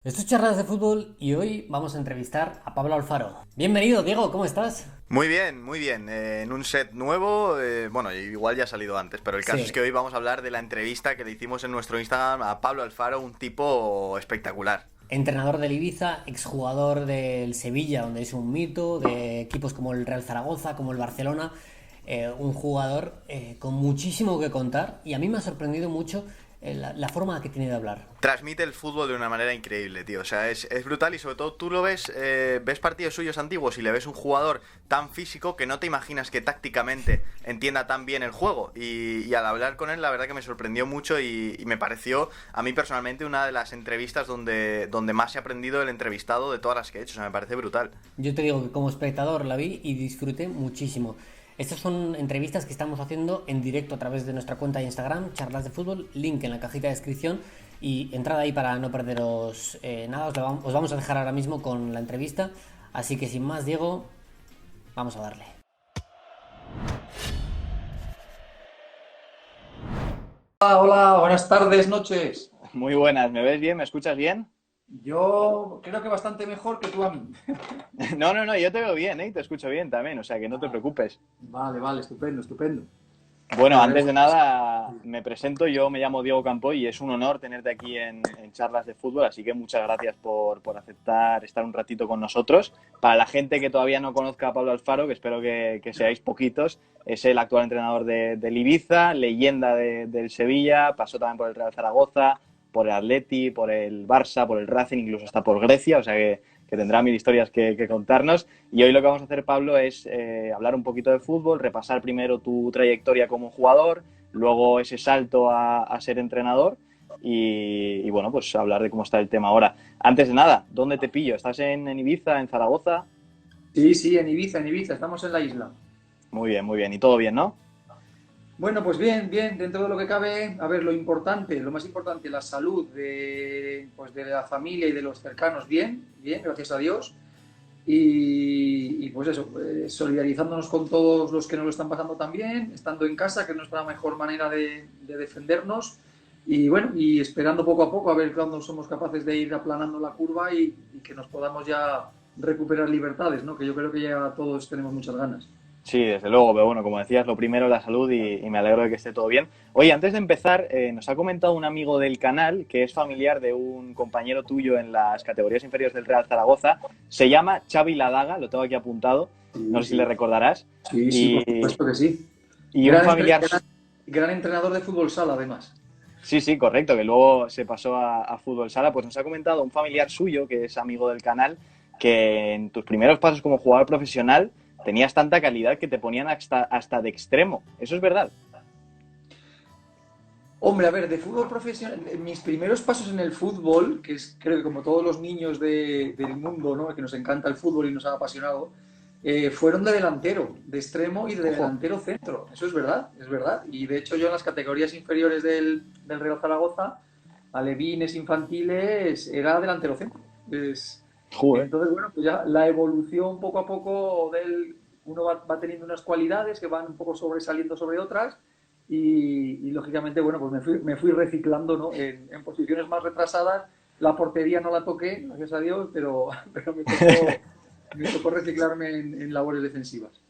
Esto es Charlas de Fútbol y hoy vamos a entrevistar a Pablo Alfaro. Bienvenido, Diego, ¿cómo estás? Muy bien, muy bien. En un set nuevo, bueno, igual ya ha salido antes, pero el caso es Sí, que hoy vamos a hablar de la entrevista que le hicimos en nuestro Instagram a Pablo Alfaro, un tipo espectacular. entrenador del Ibiza, exjugador del Sevilla, donde es un mito, de equipos como el Real Zaragoza, como el Barcelona, un jugador con muchísimo que contar y a mí me ha sorprendido mucho la forma que tiene de hablar. Transmite el fútbol de una manera increíble, tío. O sea, es brutal y sobre todo tú lo ves, ves partidos suyos antiguos y le ves un jugador tan físico que no te imaginas que tácticamente entienda tan bien el juego. Y al hablar con él, la verdad que me sorprendió mucho y me pareció, a mí personalmente, una de las entrevistas donde más he aprendido el entrevistado de todas las que he hecho. O sea, me parece brutal. Yo te digo que como espectador la vi y disfruté muchísimo. Estas son entrevistas que estamos haciendo en directo a través de nuestra cuenta de Instagram, Charlas de Fútbol, link en la cajita de descripción y entrad ahí para no perderos nada. Os vamos a dejar ahora mismo con la entrevista. Así que sin más, Diego, vamos a darle. Hola, hola, buenas tardes, noches. Muy buenas, ¿me ves bien? ¿Me escuchas bien? Yo creo que bastante mejor que tú a mí. No, no, no, yo te veo bien, ¿eh? Te escucho bien también, o sea que no te Ah, preocupes. vale, vale, estupendo, estupendo. Me Bueno, antes alegro. de nada, me presento, yo me llamo Diego Campoy y es un honor tenerte aquí en Charlas de Fútbol, así que muchas gracias por aceptar estar un ratito con nosotros. Para la gente que todavía no conozca a Pablo Alfaro, que espero que seáis poquitos, es el actual entrenador del Ibiza, leyenda del Sevilla, pasó también por el Real Zaragoza, por el Atleti, por el Barça, por el Racing, incluso hasta por Grecia, o sea que tendrá mil historias que contarnos. Y hoy lo que vamos a hacer, Pablo, es hablar un poquito de fútbol, repasar primero tu trayectoria como jugador, luego ese salto a ser entrenador y, bueno, pues hablar de cómo está el tema ahora. Antes de nada, ¿dónde te pillo? ¿Estás en Ibiza, en Zaragoza? Sí, sí, en Ibiza, estamos en la isla. Muy bien. ¿Y todo bien, no? Bueno, pues bien, bien, dentro de lo que cabe, a ver, lo importante, lo más importante, la salud pues de la familia y de los cercanos, bien, bien, gracias a Dios. Y pues eso, solidarizándonos con todos los que nos lo están pasando también, estando en casa, que es nuestra mejor manera de defendernos. Y bueno, y esperando poco a poco a ver cuándo somos capaces de ir aplanando la curva y que nos podamos ya recuperar libertades, ¿no? Que yo creo que ya todos tenemos muchas ganas. Sí, desde luego, pero bueno, como decías, lo primero la salud y me alegro de que esté todo bien. Oye, antes de empezar, nos ha comentado un amigo del canal que es familiar de un compañero tuyo en las categorías inferiores del Real Zaragoza. Se llama Xavi Ladaga, lo tengo aquí apuntado, no Sí, sé si le sí, recordarás. sí, sí, por Y, supuesto que sí. y un Gran, familiar, gran entrenador de fútbol sala, además. sí, sí, correcto, que luego se pasó a fútbol sala, pues nos ha comentado un familiar suyo que es amigo del canal que en tus primeros pasos como jugador profesional tenías tanta calidad que te ponían hasta de extremo. ¿Eso es verdad? Hombre, a ver, de fútbol profesional, mis primeros pasos en el fútbol, que es creo que como todos los niños del mundo, ¿no? Que nos encanta el fútbol y nos ha apasionado, fueron de delantero, de extremo y de Ojo. delantero centro. Eso es verdad, es verdad. Y de hecho yo en las categorías inferiores del Real Zaragoza, alevines infantiles, era delantero centro. Joder. Entonces, bueno, pues ya la evolución poco a poco uno va teniendo unas cualidades que van un poco sobresaliendo sobre otras y lógicamente, bueno, pues me fui reciclando, ¿no? En posiciones más retrasadas, la portería no la toqué, gracias a Dios, pero, pero me tocó reciclarme en labores defensivas.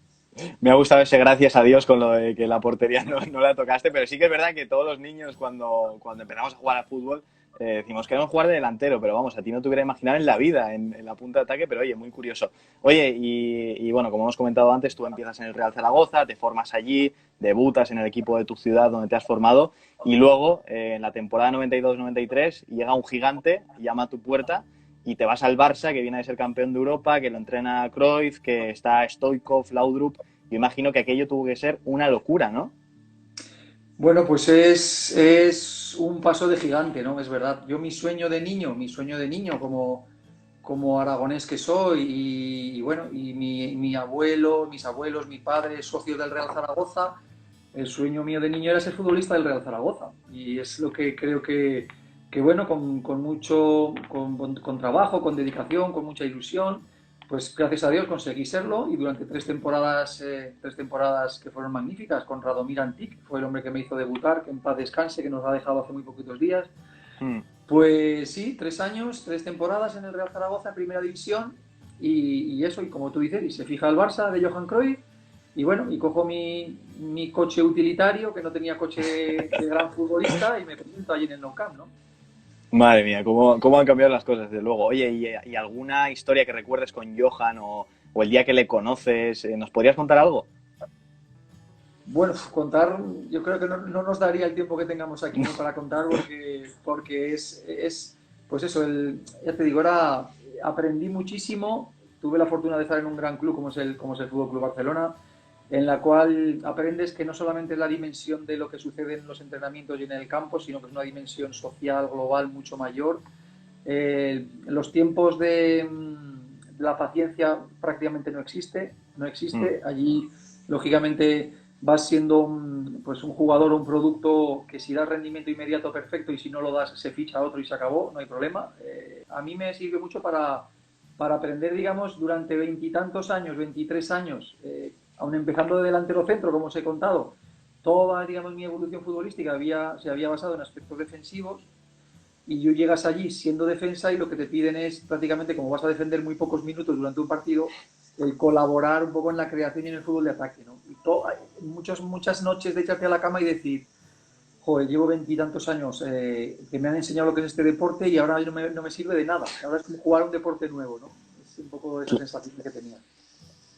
Me ha gustado ese gracias a Dios con lo de que la portería no la tocaste, pero sí que es verdad que todos los niños cuando empezamos a jugar al fútbol decimos queremos jugar de delantero, pero vamos, a ti no te hubiera imaginado en la vida, en la punta de ataque, pero oye, muy curioso. Oye, y bueno, como hemos comentado antes, tú empiezas en el Real Zaragoza, te formas allí, debutas en el equipo de tu ciudad donde te has formado y luego en la temporada 92-93 llega un gigante, llama a tu puerta y te vas al Barça, que viene a ser campeón de Europa, que lo entrena Cruyff, que está Stoichkov, Laudrup. Yo imagino que aquello tuvo que ser una locura, ¿no? Bueno, pues es un paso de gigante, ¿no? Es verdad. Yo mi sueño de niño como aragonés que soy y bueno, y mi abuelo, mis abuelos, mi padre, socio del Real Zaragoza, el sueño mío de niño era ser futbolista del Real Zaragoza. Y es lo que creo que bueno, con mucho, con trabajo, con dedicación, con mucha ilusión, pues gracias a Dios conseguí serlo y durante 3 temporadas que fueron magníficas con Radomir Antic, que fue el hombre que me hizo debutar, que en paz descanse, que nos ha dejado hace muy poquitos días. Hmm. Pues sí, 3 años, 3 temporadas en el Real Zaragoza en Primera División y eso, y como tú dices, y se fija el Barça de Johan Cruyff y bueno, y cojo mi coche utilitario, que no tenía coche de gran futbolista y me presento allí en el Nou Camp, ¿no? Madre mía, cómo han cambiado las cosas, desde luego. Oye, ¿y alguna historia que recuerdes con Johan o el día que le conoces? ¿Nos podrías contar algo? Bueno, contar, yo creo que no nos daría el tiempo que tengamos aquí, ¿no? Para contar porque pues eso, ya te digo, aprendí muchísimo, tuve la fortuna de estar en un gran club como es el Fútbol Club Barcelona, en la cual aprendes que no solamente es la dimensión de lo que sucede en los entrenamientos y en el campo, sino que es una dimensión social, global, mucho mayor. Los tiempos de la paciencia prácticamente no existe. Allí, lógicamente, vas siendo pues un jugador o un producto que si das rendimiento inmediato perfecto y si no lo das se ficha a otro y se acabó, no hay problema. A mí me sirve mucho para aprender, digamos, durante 20 y tantos años, 23 años, aún empezando de delantero centro, como os he contado, toda, digamos, mi evolución futbolística se había basado en aspectos defensivos y yo llegas allí siendo defensa y lo que te piden es prácticamente, como vas a defender muy pocos minutos durante un partido, el colaborar un poco en la creación y en el fútbol de ataque, ¿no? Y muchas noches de echarte a la cama y decir, joder, llevo 20 y tantos años que me han enseñado lo que es este deporte y ahora no me sirve de nada. Ahora es como jugar un deporte nuevo, ¿no? Es un poco esa sensación que tenía.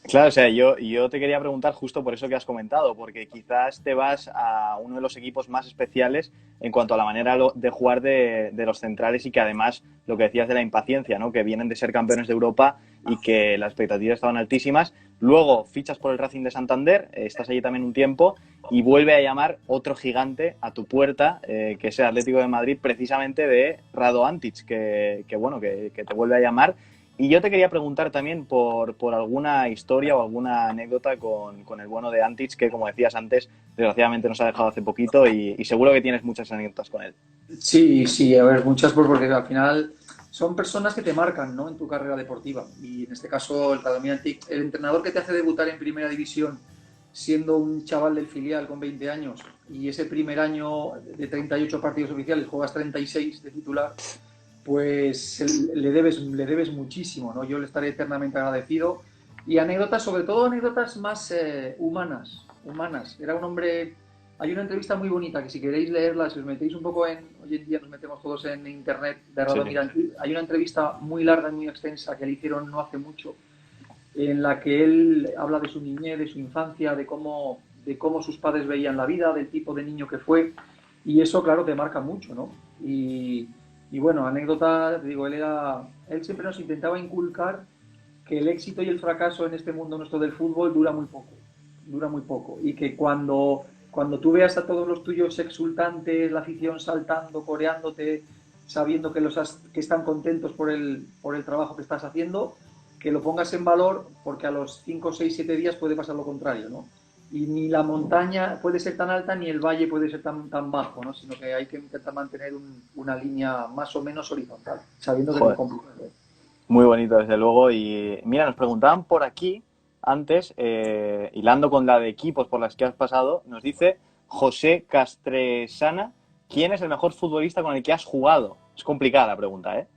Claro, o sea, yo te quería preguntar justo por eso que has comentado, porque quizás te vas a uno de los equipos más especiales en cuanto a la manera de jugar de los centrales y que además, lo que decías de la impaciencia, ¿no? Que vienen de ser campeones de Europa y que las expectativas estaban altísimas. Luego fichas por el Racing de Santander, estás allí también un tiempo y vuelve a llamar otro gigante a tu puerta, que es el Atlético de Madrid, precisamente de Rado Antic, que te vuelve a llamar. Y yo te quería preguntar también por alguna historia o alguna anécdota con el bueno de Antic, que como decías antes, desgraciadamente nos ha dejado hace poquito y seguro que tienes muchas anécdotas con él. Sí, sí, a ver, muchas porque al final son personas que te marcan, ¿no? En tu carrera deportiva. Y en este caso, el Radomir Antic, el entrenador que te hace debutar en Primera División siendo un chaval del filial con 20 años y ese primer año de 38 partidos oficiales juegas 36 de titular, pues le debes muchísimo, ¿no? Yo le estaré eternamente agradecido. Y anécdotas, sobre todo anécdotas más humanas. Era un hombre. Hay una entrevista muy bonita que si queréis leerla, si os metéis un poco hoy en día nos metemos todos en internet de Radomir Antic, hay una entrevista muy larga y muy extensa que le hicieron no hace mucho, en la que él habla de su niñez, de su infancia, de cómo sus padres veían la vida, del tipo de niño que fue, y eso, claro, te marca mucho, ¿no? Y bueno, anécdota, te digo, él siempre nos intentaba inculcar que el éxito y el fracaso en este mundo nuestro del fútbol dura muy poco, y que cuando tú veas a todos los tuyos exultantes, la afición saltando, coreándote, sabiendo que están contentos por el trabajo que estás haciendo, que lo pongas en valor porque a los 5, 6, 7 días puede pasar lo contrario, ¿no? Y ni la montaña puede ser tan alta ni el valle puede ser tan bajo, ¿no? Sino que hay que intentar mantener una línea más o menos horizontal, sabiendo que es muy complicado. Muy bonito, desde luego. Y mira, nos preguntaban por aquí antes, hilando con la de equipos por las que has pasado, nos dice José Castresana, ¿quién es el mejor futbolista con el que has jugado? Es complicada la pregunta, ¿eh?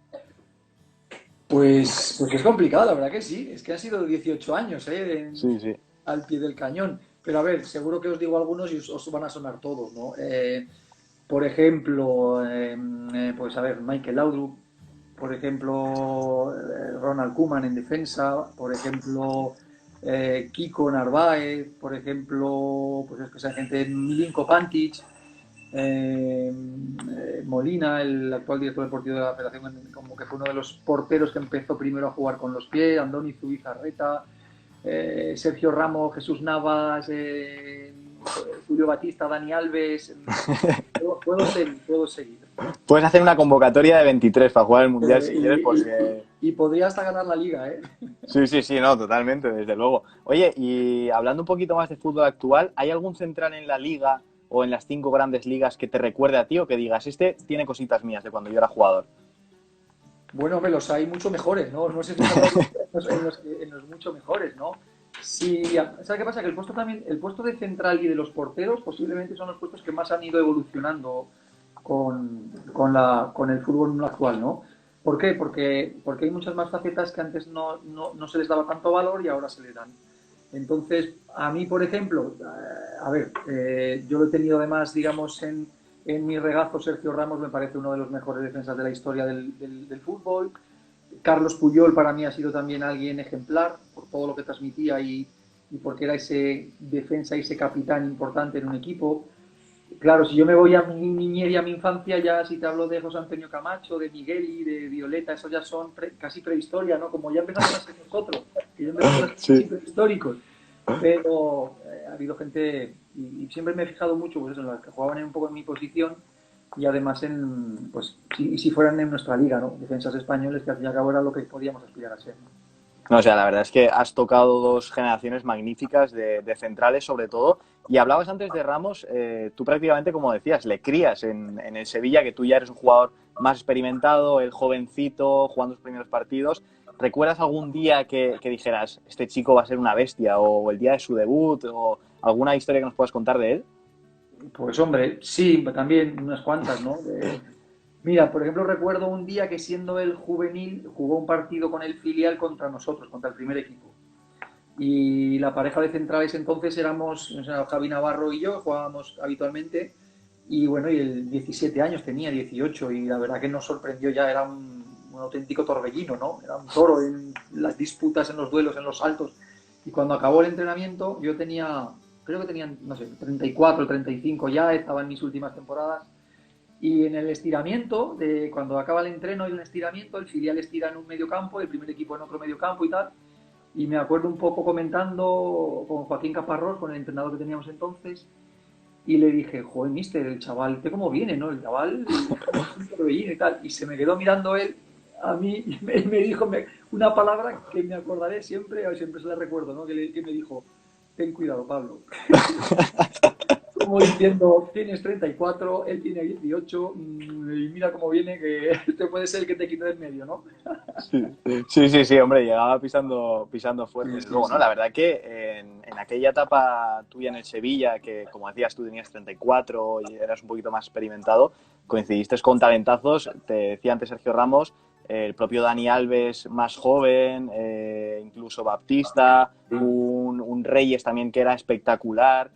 Pues es complicado, la verdad que sí. Es que han sido 18 años, Sí, sí. al pie del cañón. Pero a ver, seguro que os digo algunos y os van a sonar todos, ¿no? Por ejemplo, pues a ver, Michael Laudrup, por ejemplo, Ronald Koeman en defensa, por ejemplo, Kiko Narváez, por ejemplo, pues es que esa gente, Milinko Pantic, Molina, el actual director deportivo de la Federación, como que fue uno de los porteros que empezó primero a jugar con los pies, Andoni Zubizarreta, Sergio Ramos, Jesús Navas, Julio Batista, Dani Alves. Puedo seguir. Puedes hacer una convocatoria de 23 para jugar el Mundial si quieres, porque... Y podría hasta ganar la Liga, ¿eh? Sí, no, totalmente, desde luego. Oye, y hablando un poquito más de fútbol actual, ¿hay algún central en la Liga o en las 5 grandes ligas que te recuerde a ti o que digas, este tiene cositas mías de cuando yo era jugador? Bueno, me los hay mucho mejores, ¿no? No sé si en los mucho mejores, ¿no? Sí, ¿sabes qué pasa? Que el puesto de central y de los porteros posiblemente son los puestos que más han ido evolucionando con el fútbol actual, ¿no? ¿Por qué? Porque hay muchas más facetas que antes no se les daba tanto valor y ahora se les dan. Entonces, a mí, por ejemplo, yo lo he tenido además, digamos, en mi regazo. Sergio Ramos me parece uno de los mejores defensas de la historia del fútbol. Carlos Puyol para mí ha sido también alguien ejemplar por todo lo que transmitía y porque era ese defensa y ese capitán importante en un equipo. Claro, si yo me voy a mi niñez y a mi infancia, ya si te hablo de José Antonio Camacho, de Migueli, de Violeta, esos ya son casi prehistoria, ¿no? Como ya empezamos a ser nosotros, que ya empezamos a ser casi prehistóricos. Pero ha habido gente, y siempre me he fijado mucho pues eso, en las que jugaban un poco en mi posición y además pues si fueran en nuestra liga, ¿no? Defensas españoles, que al fin y al cabo era lo que podíamos aspirar a ser, ¿no? No, o sea, la verdad es que has tocado dos generaciones magníficas de centrales, sobre todo. Y hablabas antes de Ramos, tú prácticamente, como decías, le crías en el Sevilla, que tú ya eres un jugador más experimentado, el jovencito, jugando sus primeros partidos. ¿Recuerdas algún día que dijeras, este chico va a ser una bestia, o el día de su debut, o alguna historia que nos puedas contar de él? Pues hombre, sí, también unas cuantas, ¿no? Mira, por ejemplo, recuerdo un día que siendo el juvenil jugó un partido con el filial contra nosotros, contra el primer equipo. Y la pareja de centrales entonces éramos, o sea, Javi Navarro y yo, jugábamos habitualmente. Y bueno, y el 17 años tenía, 18, y la verdad que nos sorprendió ya, era un auténtico torbellino, ¿no? Era un toro en las disputas, en los duelos, en los saltos. Y cuando acabó el entrenamiento, yo creo que tenía, no sé, 34, 35 ya, estaba en mis últimas temporadas. Y en el estiramiento, cuando acaba el entreno y el estiramiento, el filial estira en un medio campo, el primer equipo en otro medio campo y tal. Y me acuerdo un poco comentando con Joaquín Caparrós, con el entrenador que teníamos entonces, y le dije, joder, mister, el chaval, ¿qué cómo viene, no? El chaval, y tal. Y se me quedó mirando él a mí y me dijo una palabra que me acordaré siempre se la recuerdo, ¿no? Que me dijo, ten cuidado, Pablo. Como diciendo, tienes 34, él tiene 18, y mira cómo viene, que este puede ser el que te quite del medio, ¿no? Sí, hombre, llegaba pisando fuerte. Sí, Luego, sí. ¿no? La verdad que en aquella etapa tuya en el Sevilla, que como decías tú tenías 34 y eras un poquito más experimentado, coincidiste con talentazos, te decía antes Sergio Ramos, el propio Dani Alves más joven, incluso Baptista, un Reyes también que era espectacular.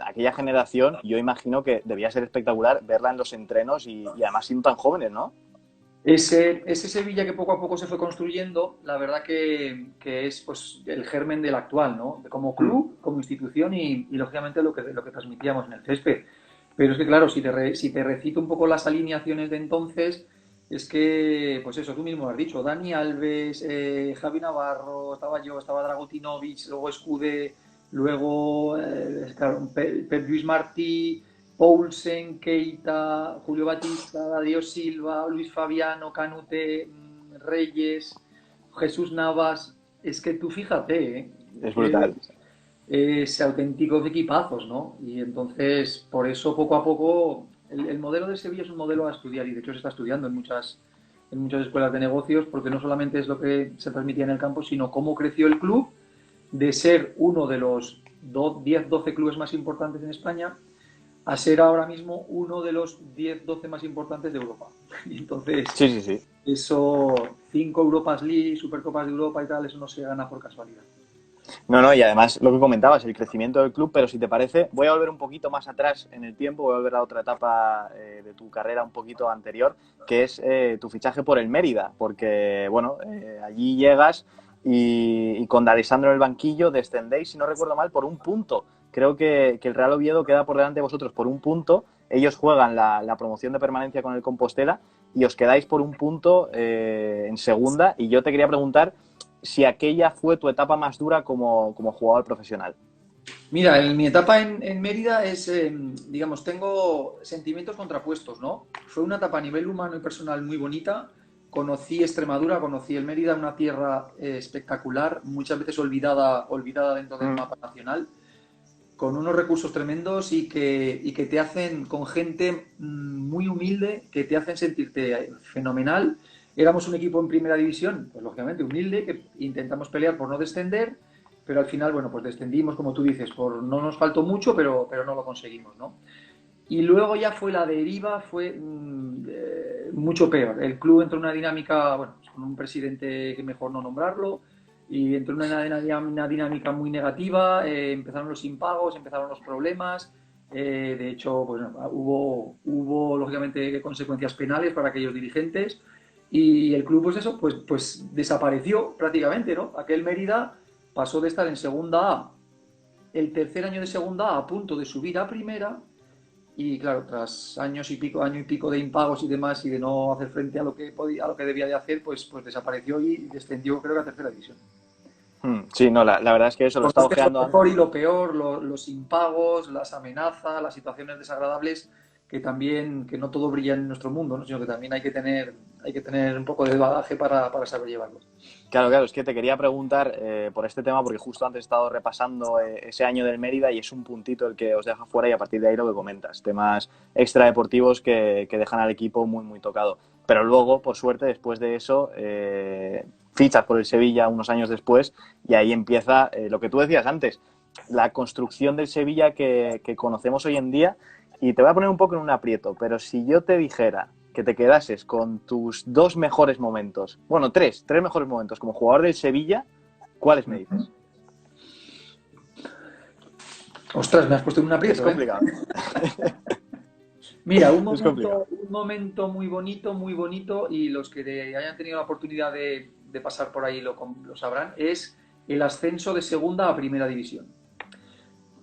Aquella generación, yo imagino que debía ser espectacular verla en los entrenos y además siendo tan jóvenes, ¿no? Ese Sevilla que poco a poco se fue construyendo, la verdad que es pues el germen del actual, ¿no? Como club, como institución y lógicamente lo que transmitíamos en el césped. Pero es que claro, si te recito un poco las alineaciones de entonces, es que, pues eso, tú mismo lo has dicho, Dani Alves, Javi Navarro, estaba yo, estaba Dragutinovic, luego Escudé, luego claro, Pep Lluís Martí, Poulsen, Keita, Julio Batista, Darío Silva, Luis Fabiano, Canute, Reyes, Jesús Navas. Es que tú fíjate, Es brutal. es auténticos equipazos, ¿no? Y entonces, por eso, poco a poco, el modelo de Sevilla es un modelo a estudiar y de hecho se está estudiando en muchas escuelas de negocios, porque no solamente es lo que se transmitía en el campo, sino cómo creció el club de ser uno de los 10, 12 clubes más importantes en España a ser ahora mismo uno de los 10, 12 más importantes de Europa. Y entonces, Sí. eso, 5 Europas League, Supercopas de Europa y tal, eso no se gana por casualidad. No, y además lo que comentabas, el crecimiento del club, pero si te parece, voy a volver un poquito más atrás en el tiempo, voy a volver a otra etapa de tu carrera un poquito anterior, que es tu fichaje por el Mérida, porque, bueno, allí llegas y con D'Alessandro en el banquillo descendéis, si no recuerdo mal, por un punto. Creo que el Real Oviedo queda por delante de vosotros por un punto, ellos juegan la promoción de permanencia con el Compostela y os quedáis por un punto en segunda, y yo te quería preguntar si aquella fue tu etapa más dura como jugador profesional. Mira, en mi etapa en Mérida es, digamos, tengo sentimientos contrapuestos, ¿no? Fue una etapa a nivel humano y personal muy bonita. Conocí Extremadura, conocí el Mérida, una tierra espectacular, muchas veces olvidada dentro del mapa nacional, con unos recursos tremendos y que te hacen, con gente muy humilde, que te hacen sentirte fenomenal. Éramos un equipo en primera división, pues lógicamente humilde, que intentamos pelear por no descender, pero al final, bueno, pues descendimos, como tú dices, no nos faltó mucho, pero no lo conseguimos, ¿no? Y luego ya fue la deriva, fue mucho peor. El club entró en una dinámica, bueno, pues con un presidente que mejor no nombrarlo, y entró en una dinámica muy negativa, empezaron los impagos, empezaron los problemas, de hecho, pues, hubo lógicamente consecuencias penales para aquellos dirigentes, y el club, pues eso, pues desapareció prácticamente, ¿no? Aquel Mérida pasó de estar en segunda A, el tercer año de segunda A punto de subir a primera, y claro, tras año y pico de impagos y demás y de no hacer frente a lo que podía, a lo que debía de hacer, pues desapareció y descendió, creo que a tercera división. Sí, no, la verdad es que eso lo estaba ojeando Lo mejor y lo peor, los impagos, las amenazas, las situaciones desagradables, que también, que no todo brilla en nuestro mundo, ¿no? Sino que también hay que tener un poco de bagaje para saber llevarlo. Claro, es que te quería preguntar por este tema, porque justo antes he estado repasando ese año del Mérida y es un puntito el que os deja fuera, y a partir de ahí lo que comentas, temas extradeportivos que dejan al equipo muy, muy tocado. Pero luego, por suerte, después de eso, fichas por el Sevilla unos años después, y ahí empieza lo que tú decías antes, la construcción del Sevilla que conocemos hoy en día. Y te voy a poner un poco en un aprieto, pero si yo te dijera que te quedases con tus dos mejores momentos, bueno, tres mejores momentos como jugador del Sevilla, ¿cuáles me dices? Ostras, me has puesto en un aprieto. Es complicado. Mira, un momento muy bonito, y los que hayan tenido la oportunidad de pasar por ahí lo sabrán, es el ascenso de segunda a primera división.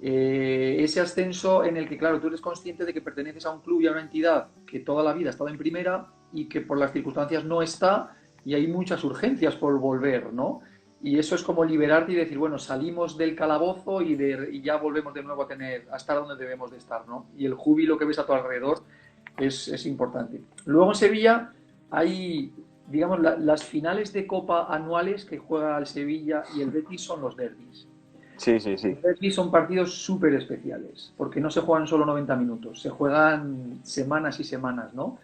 Ese ascenso en el que, claro, tú eres consciente de que perteneces a un club y a una entidad que toda la vida ha estado en primera y que por las circunstancias no está, y hay muchas urgencias por volver, ¿no? Y eso es como liberarte y decir, bueno, salimos del calabozo y ya volvemos de nuevo a estar donde debemos de estar, ¿no? Y el júbilo que ves a tu alrededor es importante. Luego en Sevilla hay, digamos, las finales de Copa anuales que juega el Sevilla y el Betis son los derbis. Sí. Los derbis son partidos súper especiales, porque no se juegan solo 90 minutos, se juegan semanas y semanas, ¿no?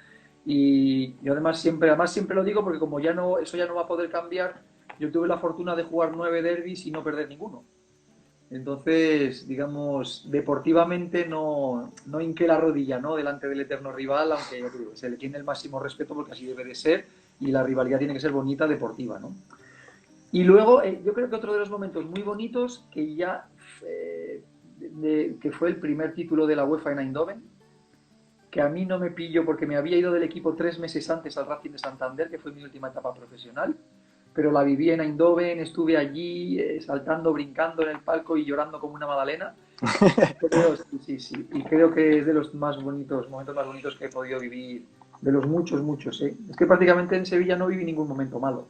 Y yo además siempre lo digo porque como eso ya no va a poder cambiar, yo tuve la fortuna de jugar 9 derbis y no perder ninguno. Entonces, digamos, deportivamente no hinqué la rodilla, ¿no?, delante del eterno rival, aunque ya te digo, se le tiene el máximo respeto porque así debe de ser, y la rivalidad tiene que ser bonita, deportiva, ¿no? Y luego, yo creo que otro de los momentos muy bonitos, que fue el primer título de la UEFA en Eindhoven, que a mí no me pilló porque me había ido del equipo 3 meses antes al Racing de Santander, que fue mi última etapa profesional, pero la viví en Eindhoven, estuve allí saltando, brincando en el palco y llorando como una magdalena. Pero, sí, y creo que es de los momentos más bonitos que he podido vivir, de los muchos, ¿eh? Es que prácticamente en Sevilla no viví ningún momento malo,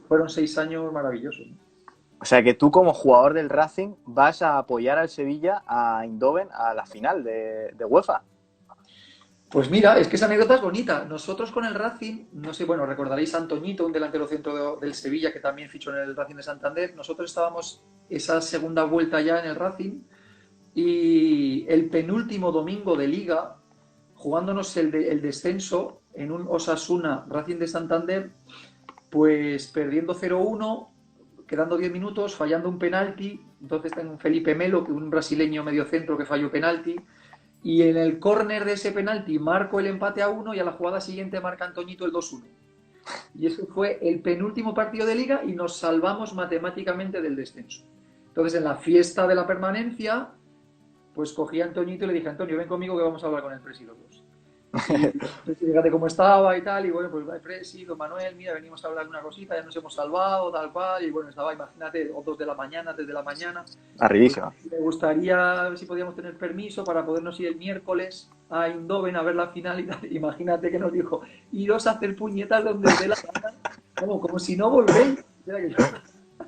fueron 6 años maravillosos, ¿no? O sea que tú, como jugador del Racing, vas a apoyar al Sevilla a Eindhoven a la final de UEFA. Pues mira, es que esa anécdota es bonita. Nosotros con el Racing, no sé, bueno, recordaréis a Antoñito, un delantero centro del Sevilla que también fichó en el Racing de Santander. Nosotros estábamos esa segunda vuelta ya en el Racing, y el penúltimo domingo de Liga, jugándonos el descenso en un Osasuna Racing de Santander, pues perdiendo 0-1, quedando 10 minutos, fallando un penalti. Entonces está un Felipe Melo, que un brasileño mediocentro que falló penalti, y en el córner de ese penalti marco el empate a 1, y a la jugada siguiente marca Antoñito el 2-1. Y ese fue el penúltimo partido de Liga y nos salvamos matemáticamente del descenso. Entonces, en la fiesta de la permanencia, pues cogí a Antoñito y le dije: Antonio, ven conmigo que vamos a hablar con el presi los dos. Y fíjate cómo estaba y tal, y bueno, pues va presi, don Manuel, mira, venimos a hablar de una cosita, ya nos hemos salvado, tal cual, y bueno, estaba, imagínate, 2 de la mañana, 3 de la mañana. Arribísima. Pues, me gustaría ver si podíamos tener permiso para podernos ir el miércoles a Eindhoven a ver la final y tal. Imagínate que nos dijo: iros a hacer puñetas donde os dé la gana, como si no volvéis.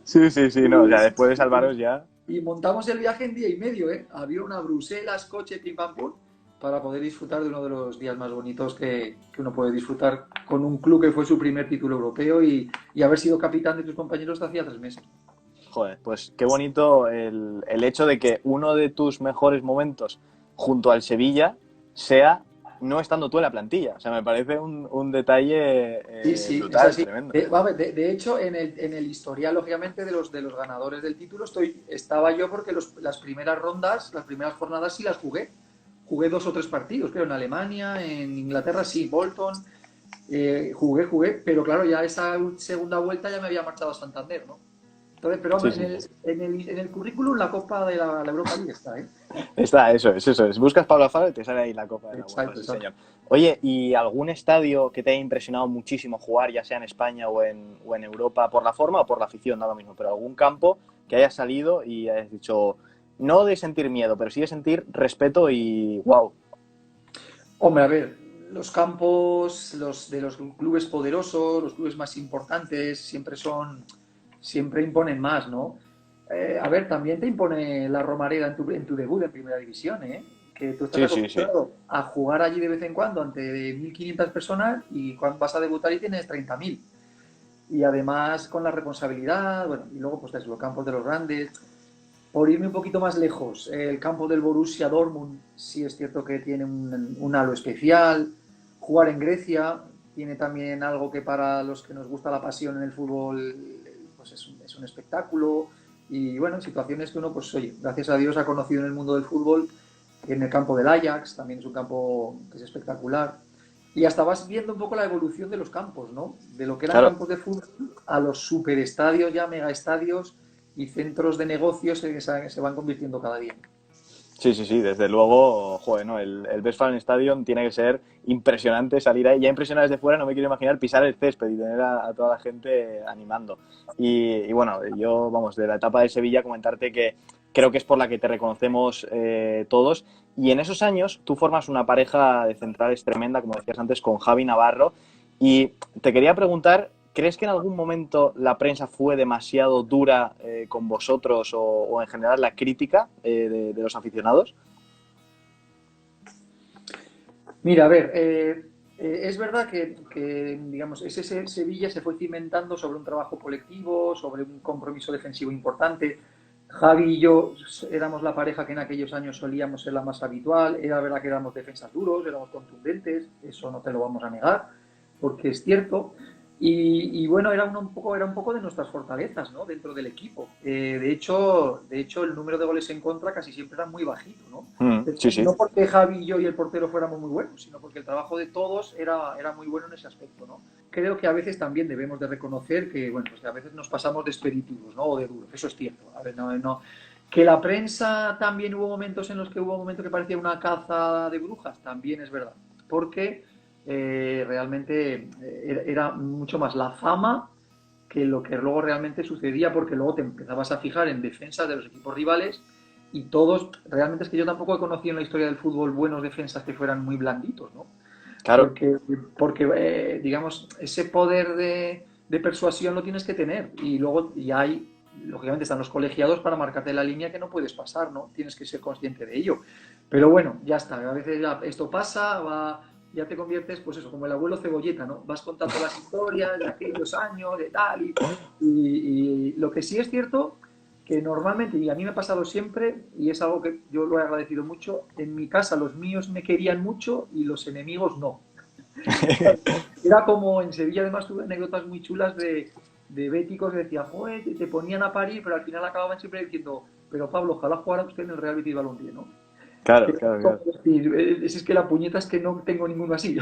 Sí, no, ya después de salvaros ya. Y montamos el viaje en día y medio, ¿eh? Avión a Bruselas, coche, pim pam pum, para poder disfrutar de uno de los días más bonitos que uno puede disfrutar con un club que fue su primer título europeo, y haber sido capitán de tus compañeros de hacía 3 meses. Joder, pues qué bonito el hecho de que uno de tus mejores momentos junto al Sevilla sea no estando tú en la plantilla. O sea, me parece un detalle sí, brutal, tremendo. De hecho, en el historial, lógicamente, de los ganadores del título estaba yo, porque las primeras rondas, las primeras jornadas sí las jugué. jugué 2 o 3 partidos, creo, en Alemania, en Inglaterra, sí, Bolton, jugué, pero claro, ya esa segunda vuelta ya me había marchado a Santander, ¿no? Entonces, pero Sí, hombre, sí. en el currículum la Copa de la Europa League está, ¿eh? Está, eso es. Buscas Pablo Alfaro y te sale ahí la Copa de la UEFA, Exacto, sí, exacto. señor. Oye, ¿y algún estadio que te haya impresionado muchísimo jugar, ya sea en España o en Europa, por la forma o por la afición, da lo mismo, pero algún campo que hayas salido y hayas dicho, no de sentir miedo, pero sí de sentir respeto y wow? Hombre, a ver, los campos de los clubes poderosos, los clubes más importantes, siempre imponen más, ¿no? A ver, también te impone la Romareda en tu debut en Primera División, ¿eh? Que tú estás Sí, sí, sí. acostumbrado a jugar allí de vez en cuando ante 1.500 personas y cuando vas a debutar y tienes 30.000. Y además con la responsabilidad, bueno, y luego pues los campos de los grandes. Por irme un poquito más lejos, el campo del Borussia Dortmund sí es cierto que tiene un halo especial. Jugar en Grecia tiene también algo que para los que nos gusta la pasión en el fútbol pues es un espectáculo. Y bueno, situaciones que uno, pues oye, gracias a Dios ha conocido en el mundo del fútbol, en el campo del Ajax, también es un campo que es espectacular. Y hasta vas viendo un poco la evolución de los campos, ¿no? De lo que eran Claro. campos de fútbol a los superestadios, ya megaestadios y centros de negocios que se van convirtiendo cada día. Sí, sí, sí, desde luego, joder, ¿no? El Westfalenstadion tiene que ser impresionante salir ahí. Ya impresionante desde fuera, no me quiero imaginar pisar el césped y tener a toda la gente animando. Y bueno, yo, vamos, de la etapa de Sevilla, comentarte que creo que es por la que te reconocemos todos. Y en esos años tú formas una pareja de centrales tremenda, como decías antes, con Javi Navarro. Y te quería preguntar, ¿crees que en algún momento la prensa fue demasiado dura con vosotros o en general la crítica de los aficionados? Mira, a ver, es verdad digamos, ese Sevilla se fue cimentando sobre un trabajo colectivo, sobre un compromiso defensivo importante. Javi y yo éramos la pareja que en aquellos años solíamos ser la más habitual. Era verdad que éramos defensas duros, éramos contundentes, eso no te lo vamos a negar, porque es cierto. Y bueno, era un poco de nuestras fortalezas, ¿no? Dentro del equipo. De hecho, el número de goles en contra casi siempre era muy bajito, ¿no? Sí, sí. No porque Javi y yo y el portero fuéramos muy buenos, sino porque el trabajo de todos era muy bueno en ese aspecto, ¿no? Creo que a veces también debemos de reconocer que, bueno, pues que a veces nos pasamos de expeditivos, ¿no? O de duros, eso es cierto. A ver, no. Que la prensa también hubo momentos en los que hubo momentos que parecía una caza de brujas, también es verdad. Porque realmente era mucho más la fama que lo que luego realmente sucedía, porque luego te empezabas a fijar en defensas de los equipos rivales y todos, realmente es que yo tampoco he conocido en la historia del fútbol buenos defensas que fueran muy blanditos, ¿no? Claro, Porque digamos, ese poder de persuasión lo tienes que tener y luego ya hay, lógicamente están los colegiados para marcarte la línea que no puedes pasar, ¿no? Tienes que ser consciente de ello. Pero bueno, ya está, a veces ya esto pasa, ya te conviertes, pues eso, como el abuelo Cebolleta, ¿no? Vas contando las historias de aquellos años, de tal, y lo que sí es cierto, que normalmente, y a mí me ha pasado siempre, y es algo que yo lo he agradecido mucho, en mi casa los míos me querían mucho y los enemigos no. Era como en Sevilla, además tuve anécdotas muy chulas de béticos que decían, joder, te ponían a parir, pero al final acababan siempre diciendo, pero Pablo, ojalá jugara usted en el Real Betis Balompié, ¿no? claro, Que claro, claro. es que la puñeta es que no tengo ninguno así.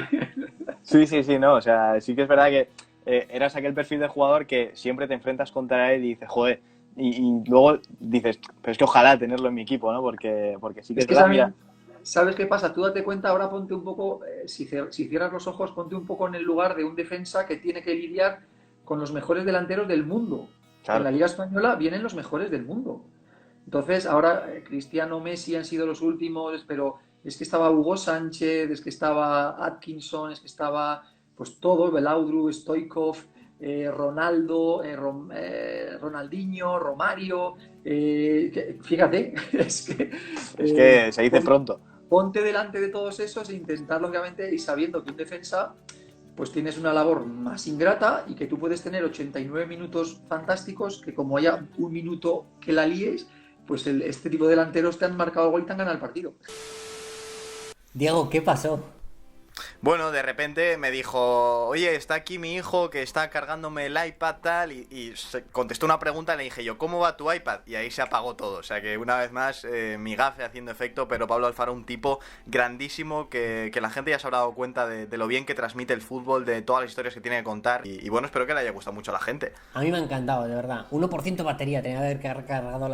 Sí, sí, sí, no, o sea, sí que es verdad que eras aquel perfil de jugador que siempre te enfrentas contra él y dices, joder, y luego dices, pero es que ojalá tenerlo en mi equipo, ¿no? Porque sí que Es es que verdad, mira, ¿sabes qué pasa? Tú date cuenta, ahora ponte un poco, si cierras los ojos, ponte un poco en el lugar de un defensa que tiene que lidiar con los mejores delanteros del mundo. En claro, la Liga Española vienen los mejores del mundo. Entonces, ahora Cristiano, Messi han sido los últimos, pero es que estaba Hugo Sánchez, es que estaba Atkinson, es que estaba pues todo, Belaudru, Stoikov, Ronaldo, Ronaldinho, Romario. Fíjate, es eh, que se dice pronto. ponte delante de todos esos e intentar, lógicamente, y sabiendo que un defensa pues tienes una labor más ingrata y que tú puedes tener 89 minutos fantásticos, que como haya un minuto que la líes, pues este tipo de delanteros te han marcado el gol y te han ganado el partido. Diego, ¿qué pasó? Bueno, de repente me dijo, oye, está aquí mi hijo que está cargándome el iPad tal, y contestó una pregunta y le dije yo, ¿cómo va tu iPad? Y ahí se apagó todo, o sea que una vez más mi gafe haciendo efecto, pero Pablo Alfaro un tipo grandísimo que la gente ya se habrá dado cuenta de lo bien que transmite el fútbol, de todas las historias que tiene que contar y bueno, espero que le haya gustado mucho a la gente. A mí me ha encantado, de verdad. 1% batería, tenía que haber cargado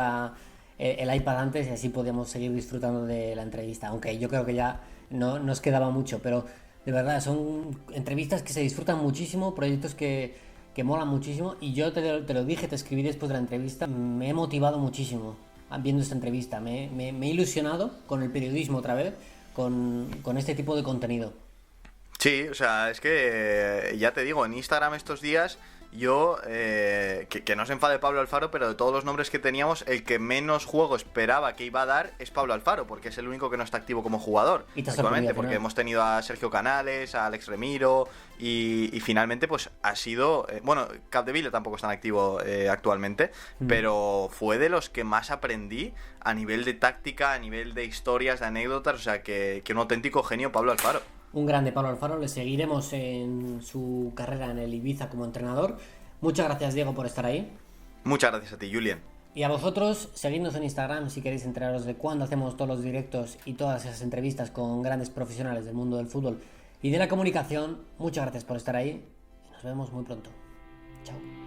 el iPad antes y así podíamos seguir disfrutando de la entrevista, aunque yo creo que ya no nos quedaba mucho, pero de verdad son entrevistas que se disfrutan muchísimo, proyectos que molan muchísimo y yo te lo dije, te escribí después de la entrevista, me he motivado muchísimo viendo esta entrevista, me he ilusionado con el periodismo otra vez, con este tipo de contenido. Sí, o sea, es que ya te digo, en Instagram estos días yo, que no se enfade Pablo Alfaro, pero de todos los nombres que teníamos, el que menos juego esperaba que iba a dar es Pablo Alfaro, porque es el único que no está activo como jugador actualmente, porque hemos tenido a Sergio Canales, a Alex Remiro y finalmente pues ha sido, bueno, Capdevila tampoco está en activo actualmente, pero fue de los que más aprendí a nivel de táctica, a nivel de historias, de anécdotas, o sea que un auténtico genio Pablo Alfaro. Un grande Pablo Alfaro, le seguiremos en su carrera en el Ibiza como entrenador. Muchas gracias, Diego, por estar ahí. Muchas gracias a ti, Julien. Y a vosotros, seguidnos en Instagram si queréis enteraros de cuándo hacemos todos los directos y todas esas entrevistas con grandes profesionales del mundo del fútbol y de la comunicación. Muchas gracias por estar ahí y nos vemos muy pronto. Chao.